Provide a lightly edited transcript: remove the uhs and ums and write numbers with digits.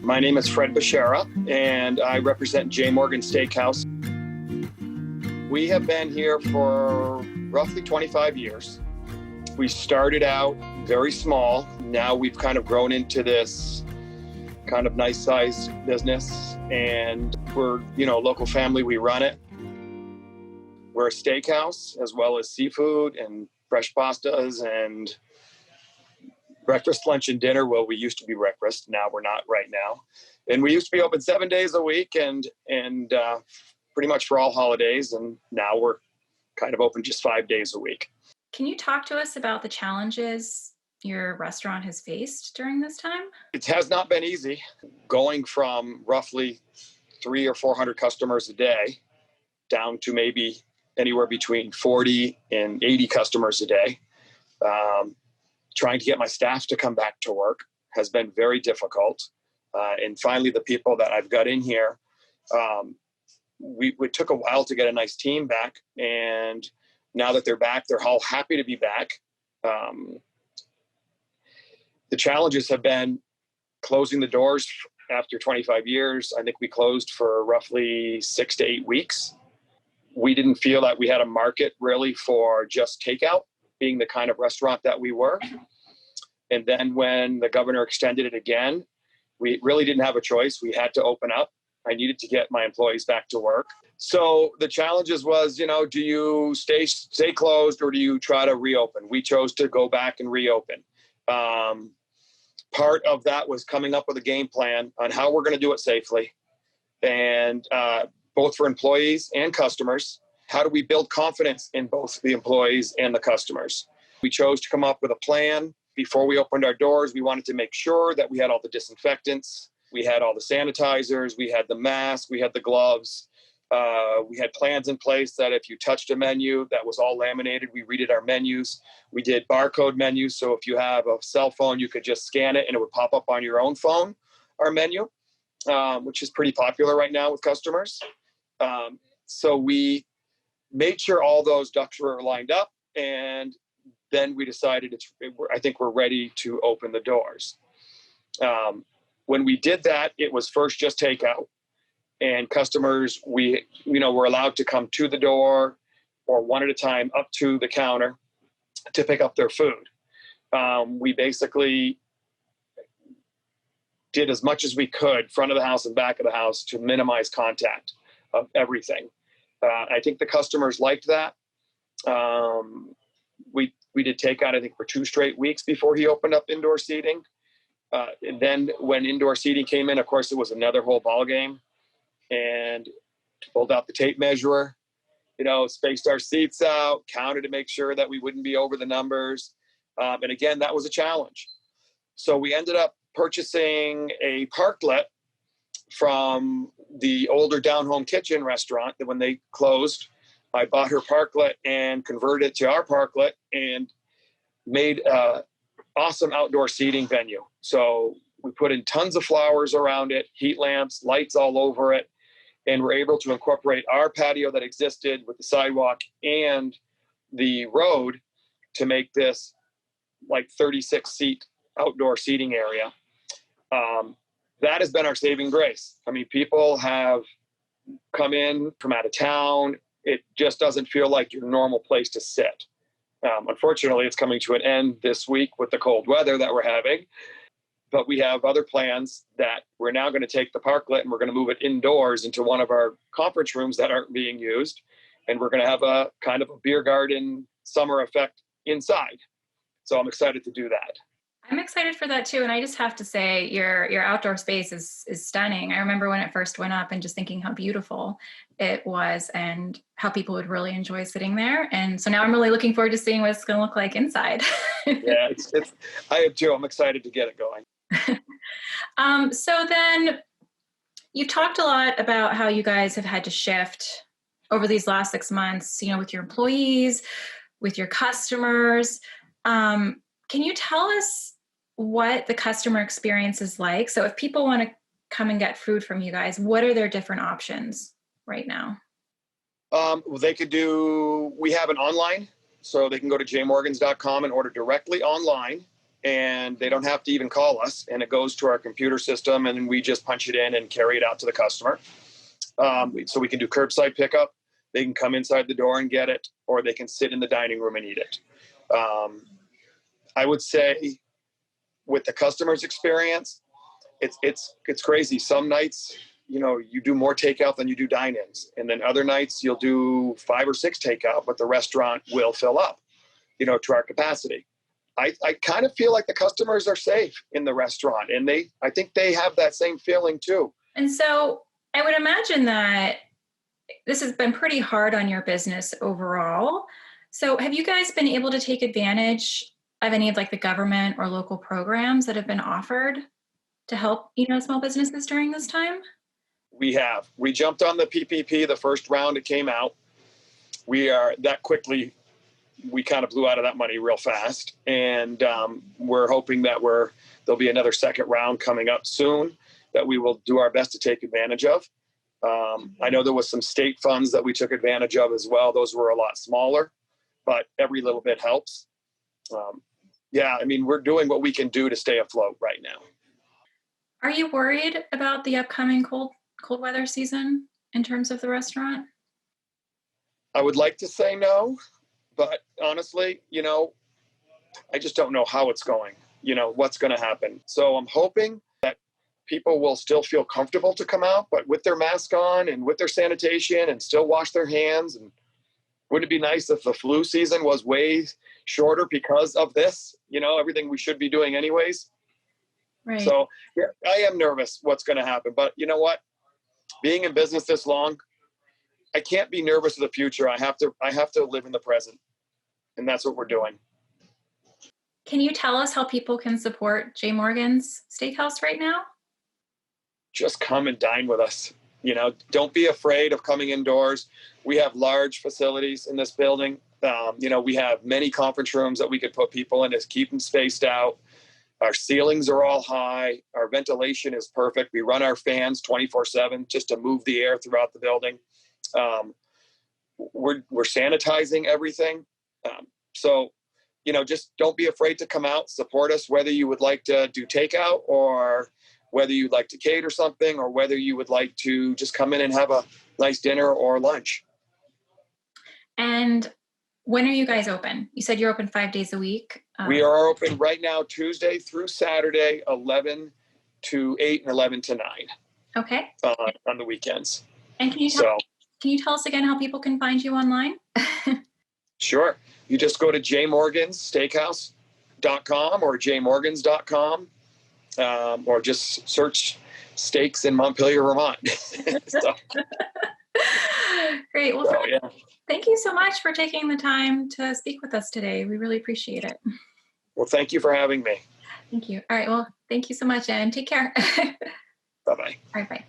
My name is Fred Bashara, and I represent J. Morgan Steakhouse. We have been here for roughly 25 years. We started out very small. Now we've kind of grown into this kind of nice sized business, and we're, local family. We run it. We're a steakhouse as well as seafood and fresh pastas and breakfast, lunch, and dinner. Well, we used to be breakfast. Now we're not right now. And we used to be open 7 days a week and pretty much for all holidays. And now we're kind of open just 5 days a week. Can you talk to us about the challenges your restaurant has faced during this time? It has not been easy. Going from roughly 300 or 400 customers a day down to maybe anywhere between 40 and 80 customers a day. Trying to get my staff to come back to work has been very difficult. And finally, the people that I've got in here, it took a while to get a nice team back. And now that they're back, they're all happy to be back. The challenges have been closing the doors after 25 years. I think we closed for roughly 6 to 8 weeks. We didn't feel that we had a market really for just takeout, being the kind of restaurant that we were. And then when the governor extended it again, we really didn't have a choice. We had to open up. I needed to get my employees back to work. So the challenges was, do you stay closed or do you try to reopen? We chose to go back and reopen. Part of that was coming up with a game plan on how we're going to do it safely. And both for employees and customers. How do we build confidence in both the employees and the customers? We chose to come up with a plan. Before we opened our doors, we wanted to make sure that we had all the disinfectants, we had all the sanitizers, we had the masks, we had the gloves. We had plans in place that if you touched a menu that was all laminated, we redid our menus. We did barcode menus. So if you have a cell phone, you could just scan it and it would pop up on your own phone, our menu, which is pretty popular right now with customers. So we made sure all those ducks were lined up, and then we decided I think we're ready to open the doors. When we did that, it was first just takeout, and customers, were allowed to come to the door or one at a time up to the counter to pick up their food. We basically did as much as we could, front of the house and back of the house, to minimize contact of everything. I think the customers liked that. We did takeout, I think, for 2 straight weeks before he opened up indoor seating. And then when indoor seating came in, of course, it was another whole ball game. And pulled out the tape measurer, spaced our seats out, counted to make sure that we wouldn't be over the numbers. And again, that was a challenge. So we ended up purchasing a parklet from the older Down Home Kitchen restaurant that when they closed, I bought her parklet and converted it to our parklet and made an awesome outdoor seating venue. So we put in tons of flowers around it, heat lamps, lights all over it, and we're able to incorporate our patio that existed with the sidewalk and the road to make this like 36-seat outdoor seating area. That has been our saving grace. I mean, people have come in from out of town. It just doesn't feel like your normal place to sit. Unfortunately, it's coming to an end this week with the cold weather that we're having. But we have other plans that we're now going to take the parklet and we're going to move it indoors into one of our conference rooms that aren't being used. And we're going to have a kind of a beer garden summer effect inside. So I'm excited to do that. I'm excited for that too. And I just have to say your outdoor space is stunning. I remember when it first went up and just thinking how beautiful it was and how people would really enjoy sitting there. And so now I'm really looking forward to seeing what it's going to look like inside. Yeah, I am too. I'm excited to get it going. So then you talked a lot about how you guys have had to shift over these last 6 months, with your employees, with your customers. Can you tell us what the customer experience is like? So if people want to come and get food from you guys, what are their different options right now? We have an online, so they can go to jmorgans.com and order directly online. and they don't have to even call us, and it goes to our computer system, and we just punch it in and carry it out to the customer. So we can do curbside pickup. They can come inside the door and get it, or they can sit in the dining room and eat it. I would say with the customer's experience, it's crazy. Some nights, you do more takeout than you do dine-ins. And then other nights you'll do 5 or 6 takeout, but the restaurant will fill up, to our capacity. I kind of feel like the customers are safe in the restaurant, and I think they have that same feeling too. And so I would imagine that this has been pretty hard on your business overall. So have you guys been able to take advantage of any of like the government or local programs that have been offered to help, small businesses during this time? We jumped on the PPP, the first round it came out. We kind of blew out of that money real fast. And we're hoping that there'll be another second round coming up soon that we will do our best to take advantage of. I know there was some state funds that we took advantage of as well. Those were a lot smaller, but every little bit helps. We're doing what we can do to stay afloat right now. Are you worried about the upcoming cold weather season in terms of the restaurant? I would like to say no, but honestly, I just don't know how it's going, what's going to happen. So I'm hoping that people will still feel comfortable to come out, but with their mask on and with their sanitation and still wash their hands. And wouldn't it be nice if the flu season was way shorter because of this, everything we should be doing anyways. Right. So yeah, I am nervous what's going to happen, but you know what? Being in business this long, I can't be nervous of the future. I have to live in the present, and that's what we're doing. Can you tell us how people can support J. Morgan's Steakhouse right now? Just come and dine with us. Don't be afraid of coming indoors. We have large facilities in this building. We have many conference rooms that we could put people in to keep them spaced out. Our ceilings are all high. Our ventilation is perfect. We run our fans 24/7 just to move the air throughout the building. We're sanitizing everything. So, just don't be afraid to come out, support us, whether you would like to do takeout or whether you'd like to cater something or whether you would like to just come in and have a nice dinner or lunch. And when are you guys open? You said you're open 5 days a week. We are open right now, Tuesday through Saturday, 11 to 8 and 11 to 9. Okay. On the weekends. And can you tell us again how people can find you online? Sure. You just go to jmorganssteakhouse.com or jmorgans.com, or just search steaks in Montpelier, Vermont. Great. Well, thank you so much for taking the time to speak with us today. We really appreciate it. Well, thank you for having me. Thank you. All right. Well, thank you so much, and take care. Bye-bye. All right. Bye.